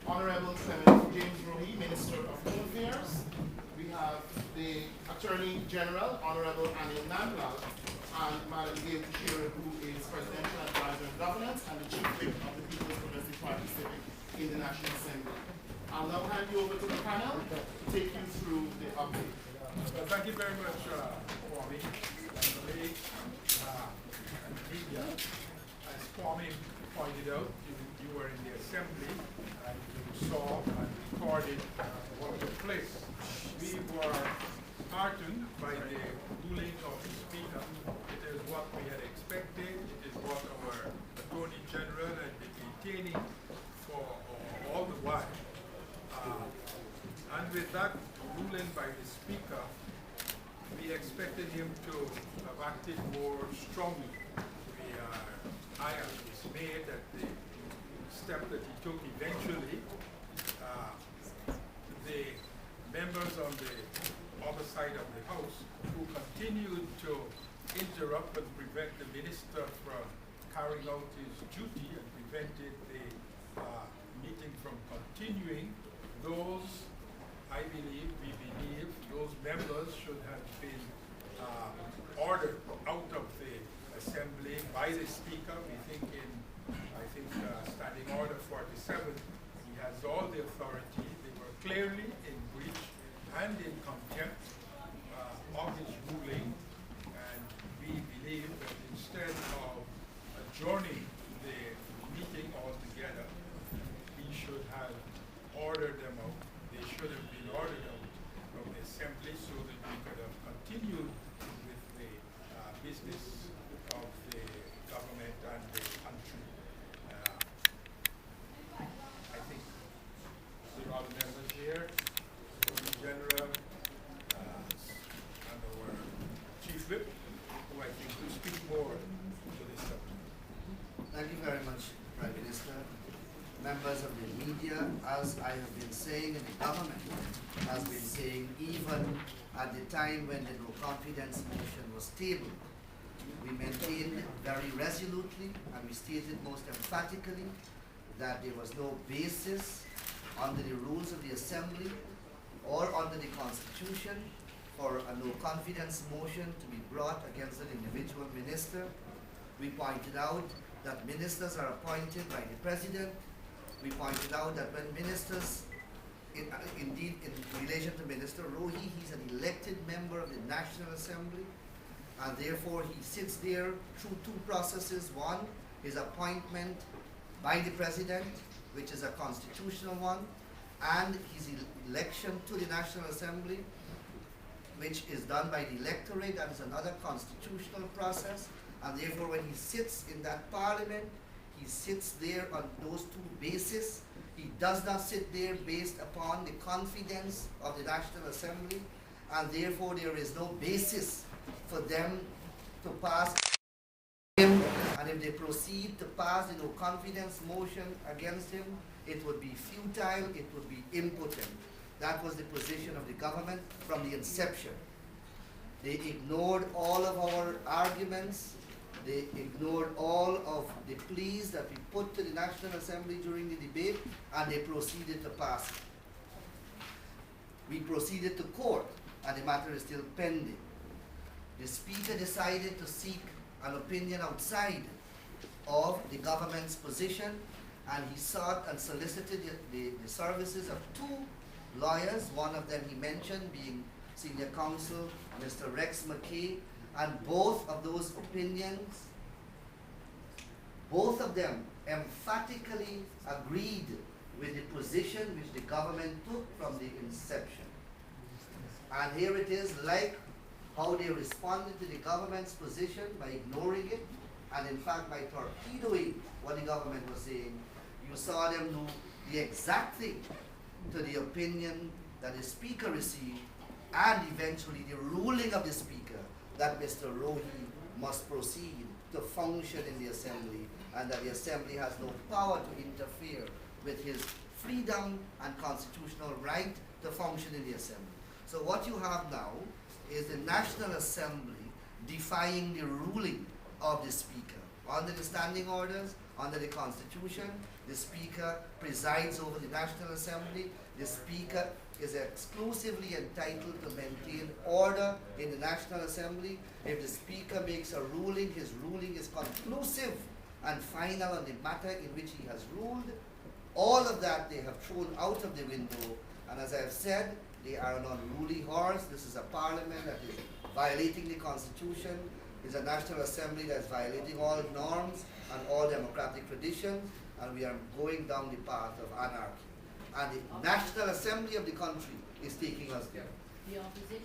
Honorable Senator James Rohi, Minister of Home Affairs. We have the Attorney General, Honorable Anil Nandlal, and Madam Gail Kushira, who is Presidential Advisor on Governance and the Chief Whip of the People's Progressive Party Civic in the National Assembly. I'll now hand you over to the panel to take you through the update. Thank you very much, Kwame. And media, as Kwame pointed out, you were in the assembly and you saw and recorded what took place. We were heartened by the ruling of the Speaker. It is what we had expected. It is what our Attorney General had been maintaining for all the while. And with that ruling by the Speaker, we expected him to have acted more strongly. I am dismayed at the step that he took eventually. The members on the other side of the House who continued to interrupt and prevent the minister from carrying out his duty and prevented the meeting from continuing, those, I believe, we believe, those members should have been ordered out of the assembly by the Speaker. We think Standing Order 47, he has all the authority. They were clearly in breach and in contempt of his ruling, and we believe that instead of adjourning the meeting altogether, he should have ordered them out. They should have been ordered out from the assembly so that we could have continued with the business of the government and the country. I think there are other members here, Attorney General, and our Chief Whip, who I think will speak more to this subject. Thank you very much, Prime Minister. Members of the media, as I have been saying and the government has been saying, even at the time when the no confidence motion was tabled, we maintained very resolutely and we stated most emphatically that there was no basis under the rules of the Assembly or under the Constitution for a no confidence motion to be brought against an individual minister. We pointed out that ministers are appointed by the President. We pointed out that when ministers, indeed in relation to Minister Rohi, he's an elected member of the National Assembly, and therefore he sits there through two processes. One, his appointment by the President, which is a constitutional one, and his election to the National Assembly, which is done by the electorate, and is another constitutional process. And therefore when he sits in that parliament, he sits there on those two bases. He does not sit there based upon the confidence of the National Assembly, and therefore there is no basis for them to pass him. And if they proceed to pass the no confidence motion against him, it would be futile, it would be impotent. That was the position of the government from the inception. They ignored all of our arguments. They ignored all of the pleas that we put to the National Assembly during the debate, and they proceeded to pass it. We proceeded to court, and the matter is still pending. The Speaker decided to seek an opinion outside of the government's position, and he sought and solicited the services of two lawyers. One of them he mentioned being Senior Counsel Mr. Rex McKay, and both of those opinions, both of them emphatically agreed with the position which the government took from the inception. And here it is, like how they responded to the government's position by ignoring it, and in fact by torpedoing what the government was saying. You saw them do the exact thing to the opinion that the Speaker received, and eventually the ruling of the Speaker that Mr. Rohi must proceed to function in the Assembly, and that the Assembly has no power to interfere with his freedom and constitutional right to function in the Assembly. So what you have now is the National Assembly defying the ruling of the Speaker. Under the standing orders, under the Constitution, The Speaker presides over the National Assembly. The Speaker is exclusively entitled to maintain order in the National Assembly. If the Speaker makes a ruling, his ruling is conclusive and final on the matter in which he has ruled. All of that they have thrown out of the window, and as I have said, they are an unruly horse. This is a parliament that is violating the Constitution. It's a National Assembly that is violating all norms and all democratic traditions, and we are going down the path of anarchy. And the National Assembly of the country is taking us there. The opposition